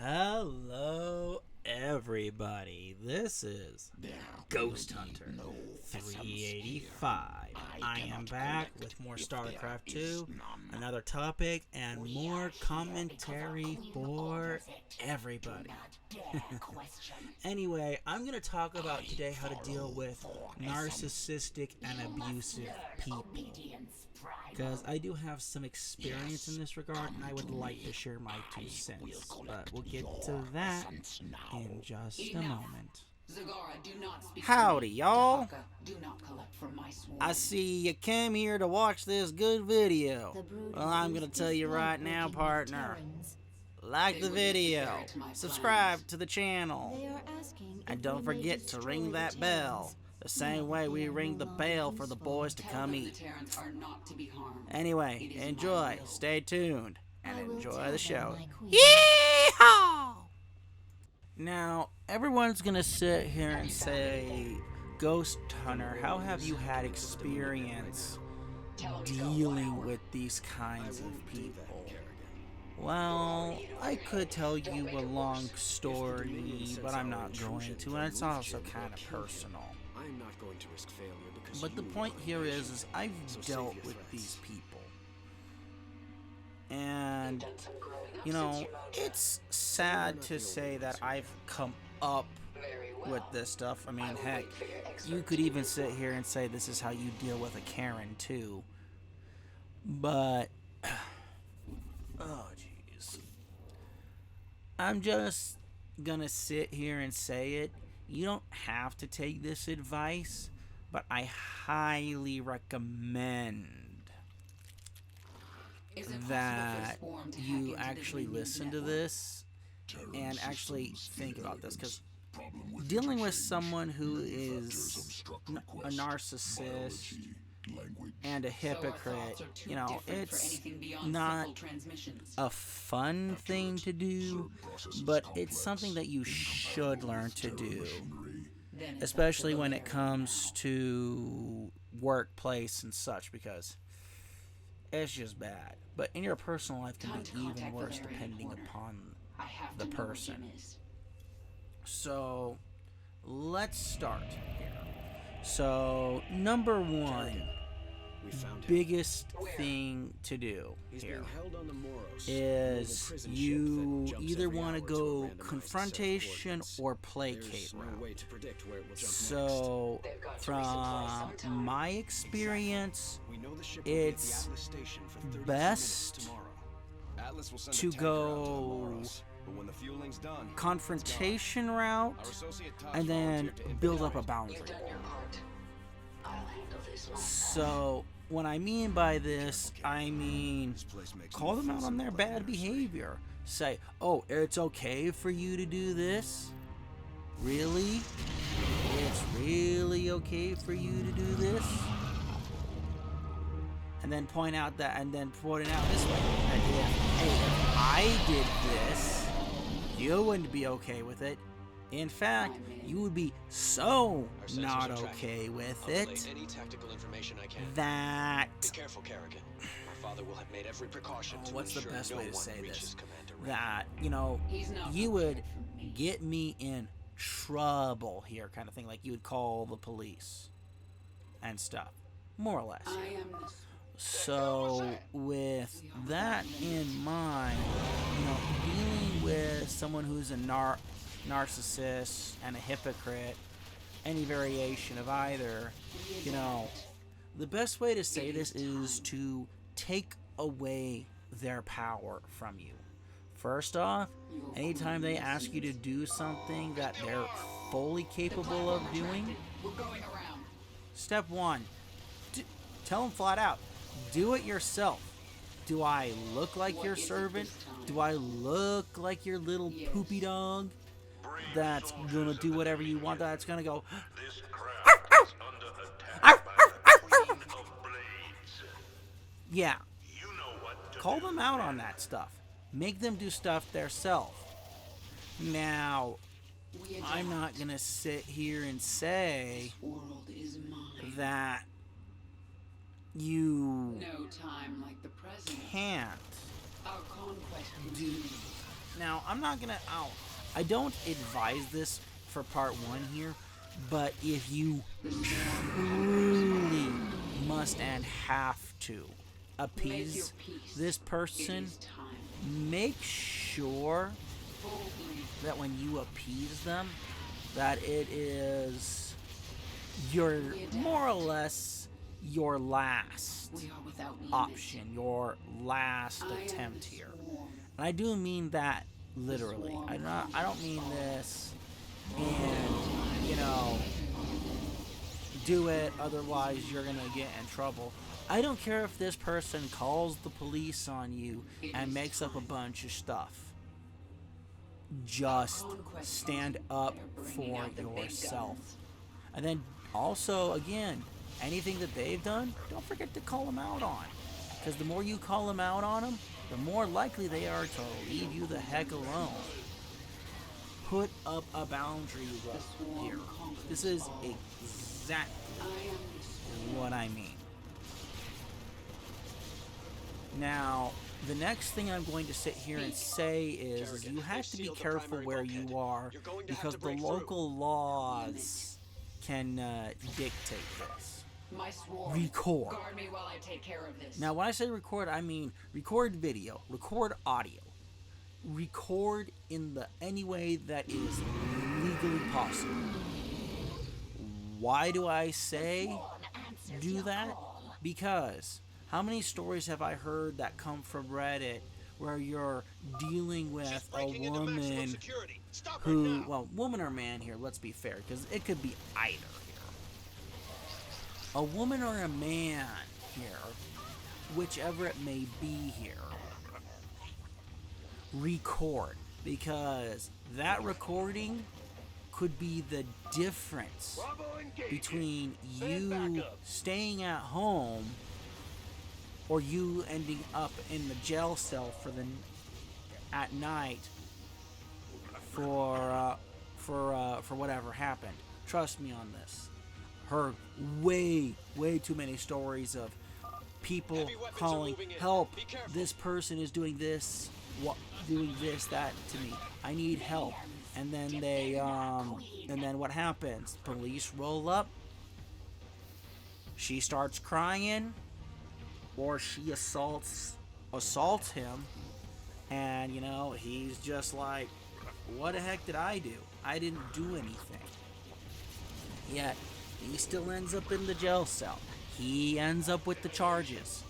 Hello, everybody. This is Ghost Hunter 385. I am back with more StarCraft 2, another topic, and more commentary for everybody. Anyway, I'm going to talk about today how to deal with narcissistic and abusive people, because I do have some experience in this regard, and I would like to share my 2 cents. But we'll get to that in just a moment. Howdy, y'all. I see you came here to watch this good video. Well, I'm gonna tell you right now, partner. Like the video, subscribe to the channel, and don't forget to ring that bell. The same way we ring the bell for the boys to come eat. Anyway, enjoy, stay tuned, and enjoy the show. Yeehaw! Now, everyone's gonna sit here and say, Ghost Hunter, how have you had experience dealing with these kinds of people? Well, I could tell you a long story, but I'm not going to, and it's also kind of personal. But the point here is I've dealt with these people. And, you know, it's sad to say that I've come up with this stuff. I mean, heck, you could even sit here and say this is how you deal with a Karen, too. But, oh, jeez. I'm just gonna sit here and say it. You don't have to take this advice, but I highly recommend that you actually listen to this and actually think about this, because dealing with someone who is a narcissist and a hypocrite, you know, it's not a fun thing to do, but it's something that you should learn to do, especially when it comes to workplace and such, because it's just bad. But in your personal life can be even worse depending upon the person. So let's start here. So number one, biggest thing to do here is you either want to go confrontation or placate route. So from my experience, it's best to go confrontation route and then build up a boundary. So what I mean by this, I mean call them out on their bad behavior. Say, oh, it's okay for you to do this? Really? It's really okay for you to do this? And then point out that, and then point it out this way. That if I did this, you wouldn't be okay with it. In fact, you would be so not okay with it that... Be careful, Kerrigan. My father will have made every precaution to what's the ensure best no way to one say reaches this? Commander Ray. That, you know, you would get me in trouble here, kind of thing. Like, you would call the police and stuff, more or less. So with that in mind, you know, dealing with someone who's a narcissist and a hypocrite, any variation of either, you know, the best way to say this is to take away their power from you. First off, anytime they ask you to do something that they're fully capable of doing, step one, tell them flat out, do it yourself. Do I look like your servant? Do I look like your little poopy dog that's gonna do whatever you want, that's gonna go yeah, call them out on that stuff. Make them do stuff themselves. Now, I'm not gonna sit here and say that you can't do Now, I'm not gonna. I don't advise this for part 1 here, but if you truly must and have to appease this person, make sure that when you appease them, that it is your more or less your last option, your last attempt here. And I do mean that literally. I don't mean this and, you know, do it, otherwise you're gonna get in trouble. I don't care if this person calls the police on you and makes up a bunch of stuff. Just stand up for yourself. And then also, again, anything that they've done, don't forget to call them out on. Because the more you call them out on them, the more likely they are to leave you the heck alone. Put up a boundary wall here. This is exactly what I mean. Now, the next thing I'm going to sit here and say is you have to be careful where you are, because the local laws can dictate this. Record. Now, when I say record, I mean record video, record audio, record in any way that is legally possible. Why do I say do that? Because how many stories have I heard that come from Reddit where you're dealing with a woman who, well, woman or man here, let's be fair, because it could be either here. A woman or a man here, whichever it may be here, record, because that recording could be the difference between you staying at home or you ending up in the jail cell at night for whatever happened. Trust me on this. Heard way too many stories of people calling, help, this person is doing this, that to me. I need help. And then and then what happens? Police roll up. She starts crying, or she assaults him, and, you know, he's just like, what the heck did I do? I didn't do anything. Yet he still ends up in the jail cell. He ends up with the charges.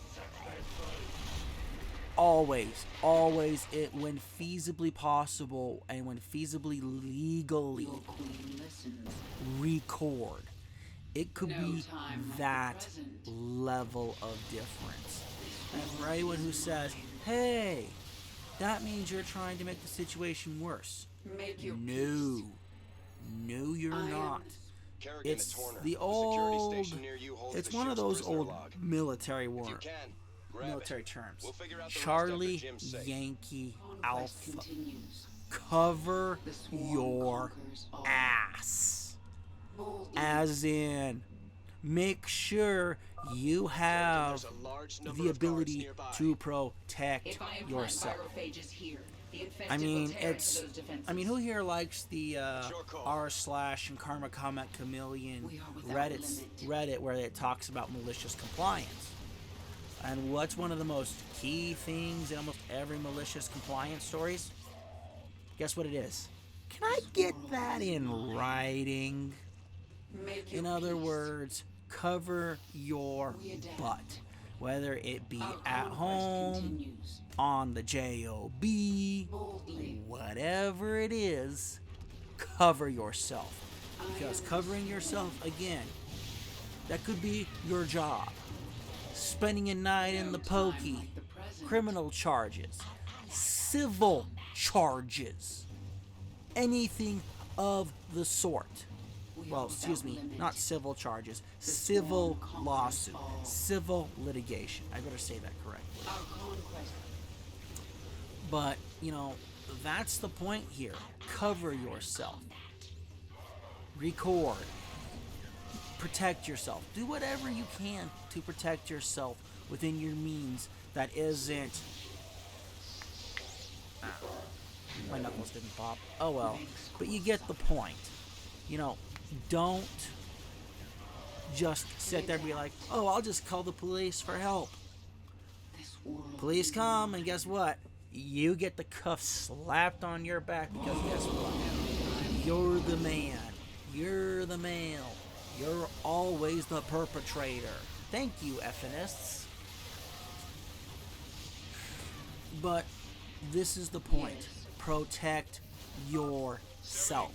Always, when feasibly possible and when feasibly legally, record. It could be that level of difference. And for anyone who says, hey, that means you're trying to make the situation worse. No, you're not. It's the old, it's one of those old military terms. Charlie Yankee Alpha. Cover your ass. As in, make sure you have the ability to protect yourself. I mean, who here likes the r/ and Karma Comment Chameleon Reddit where it talks about malicious compliance? And what's one of the most key things in almost every malicious compliance stories? Guess what it is? Can I get that in writing? In other words, cover your butt. Whether it be at home, on the job, whatever it is, cover yourself. Because covering yourself, again, that could be your job. Spending a night in the pokey, criminal charges, civil charges, anything of the sort. Well, excuse me, not civil charges, civil lawsuit, civil litigation. I better say that correctly. But, you know, that's the point here. Cover yourself. Record. Protect yourself. Do whatever you can to protect yourself within your means that isn't My knuckles didn't pop. Oh well. But you get the point. You know, don't just sit there and be like, oh, I'll just call the police for help. Police come, and guess what? You get the cuffs slapped on your back because guess what? You're the man. You're the male. You're always the perpetrator. Thank you, effinists. But this is the point. Protect yourself.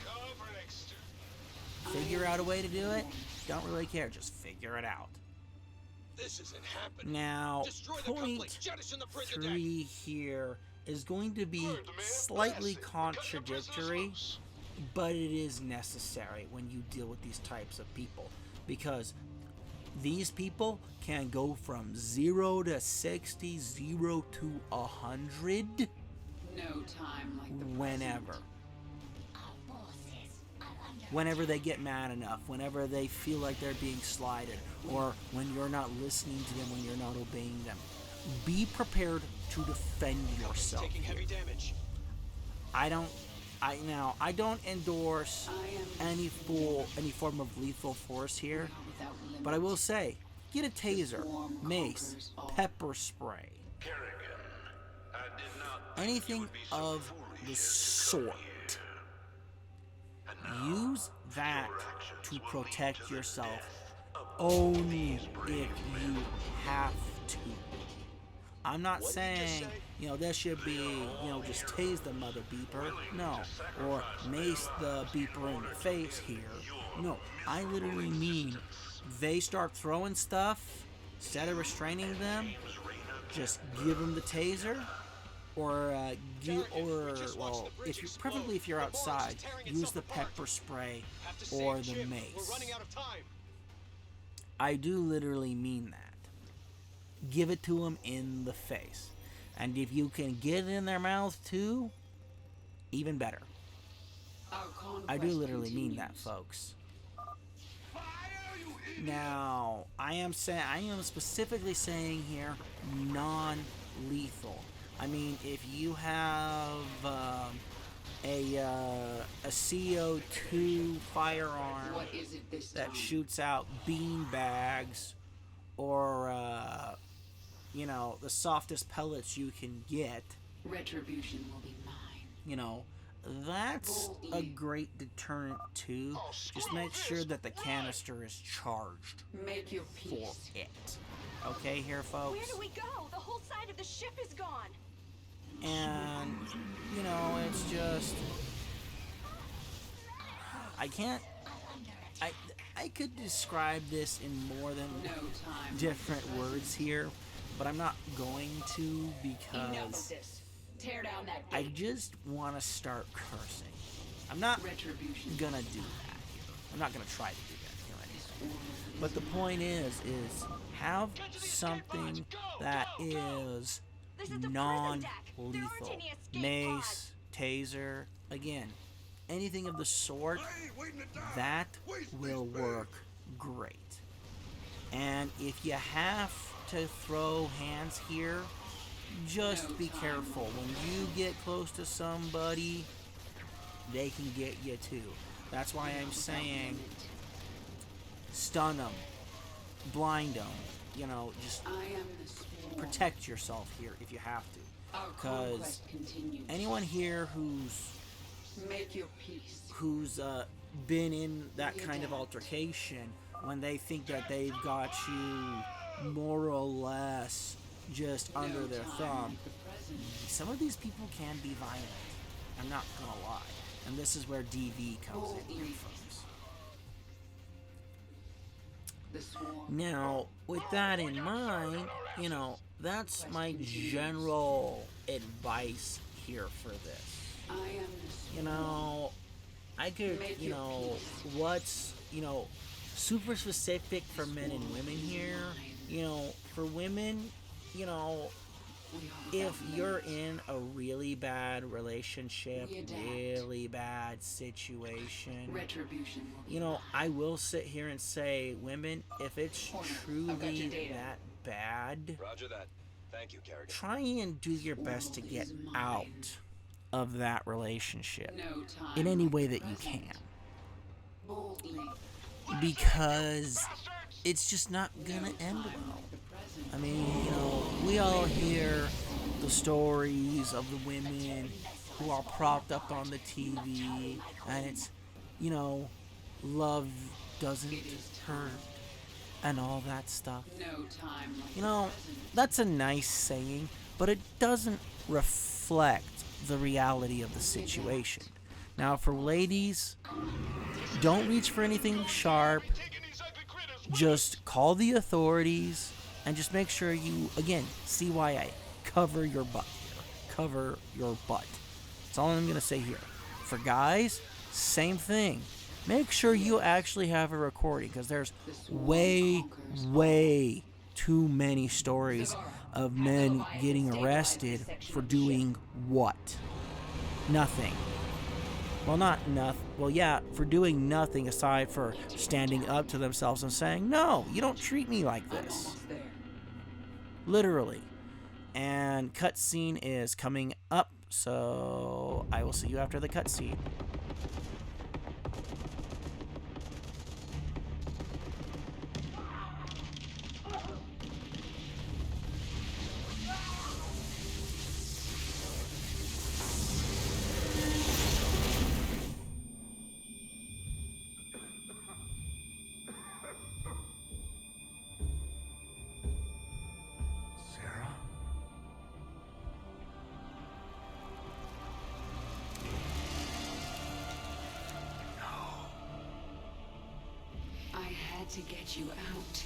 Figure out a way to do it. Don't really care. Just figure it out. This isn't happening. Now, point 3 here is going to be slightly contradictory, but it is necessary when you deal with these types of people, because these people can go from 0 to 60, 0 to 100 whenever. Whenever they get mad enough, whenever they feel like they're being slighted, or when you're not listening to them, when you're not obeying them. Be prepared to defend yourself. Taking heavy damage. I don't endorse any form of lethal force here, but I will say, get a taser, mace, pepper spray, anything of the sort. Use that to protect yourself only if you have to. I'm not saying, there should be, just tase the mother beeper. No. Or mace the beeper in the face here. No. I literally mean they start throwing stuff, instead of restraining them, just give them the taser. Preferably if you're outside, use the pepper spray or the mace. I do literally mean that. Give it to them in the face. And if you can get it in their mouth too, even better. I do literally mean that, folks. Now, I am specifically saying here non-lethal. I mean, if you have a CO2 firearm that shoots out bean bags, or the softest pellets you can get, retribution will be mine. That's a great deterrent too. Just make sure that the canister is charged Make your for peace. it. Okay, here, folks. Where do we go? The whole side of the ship is gone. And it's just I could describe this in more than different words here, but I'm not going to, Enough of because this. Tear down that I gate. just want to start cursing. I'm not Retribution. gonna do that here. I'm not gonna try to do that here anyway. But the point is have something that is This is the prison deck. There aren't non-lethal. any escape Mace, taser, again, anything of the sort, that will work great. And if you have to throw hands here, just be careful. When you get close to somebody, they can get you too. That's why I'm saying stun them, blind them, just I am the sworn. protect yourself here if you have to. Our Because conquest continues. anyone here Make your peace. who's been in that kind of altercation, when they think that they've got you more or less just under their thumb, some of these people can be violent. I'm not gonna lie. And this is where DV comes in here, folks. The swarm. Now, with that in mind, that's my general advice here for this. I am the swarm. I could, what's, super specific for men and women here. For women, if you're in a really bad relationship, really bad situation, Retribution will be I will sit here and say, women, if it's truly that bad, Roger that. Thank you, character. try and do your best to get out of that relationship No time in any like way the that you present. can. Boldly. Because it's just not gonna end well. I mean, we all hear the stories of the women who are propped up on the TV, and it's, love doesn't hurt, and all that stuff. No time like the present. That's a nice saying, but it doesn't reflect the reality of the situation. Now, for ladies, don't reach for anything sharp. Just call the authorities and just make sure you, again, see why I cover your butt here. Cover your butt. That's all I'm going to say here. For guys, same thing. Make sure you actually have a recording, because there's way too many stories of men getting arrested for doing what? Nothing. Well, not nothing. Well, yeah, for doing nothing aside for standing up to themselves and saying, "No, you don't treat me like this." Almost there. Literally. And cutscene is coming up, so I will see you after the cutscene. Sarah? I had to get you out.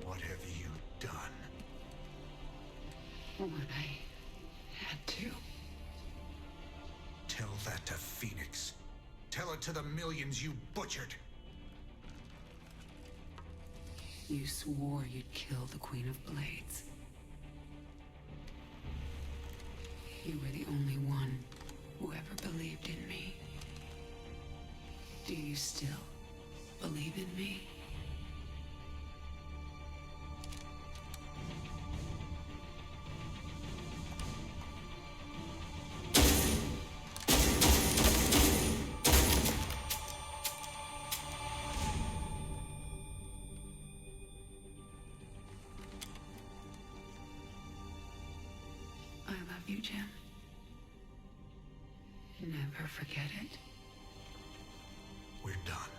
What have you done? What I had to. Tell that to Phoenix. Tell it to the millions you butchered. You swore you'd kill the Queen of Blades. You were the only one who ever believed in me. Do you still believe in me? I love you, Jim. Never forget it. We're done.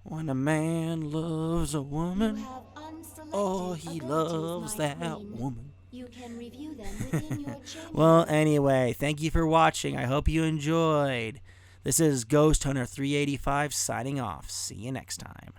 When a man loves a You woman, have unselected oh, he abilities, loves my that queen. woman. You can review them within your chamber. Well, anyway, thank you for watching. I hope you enjoyed. This is Ghost Hunter 385 signing off. See you next time.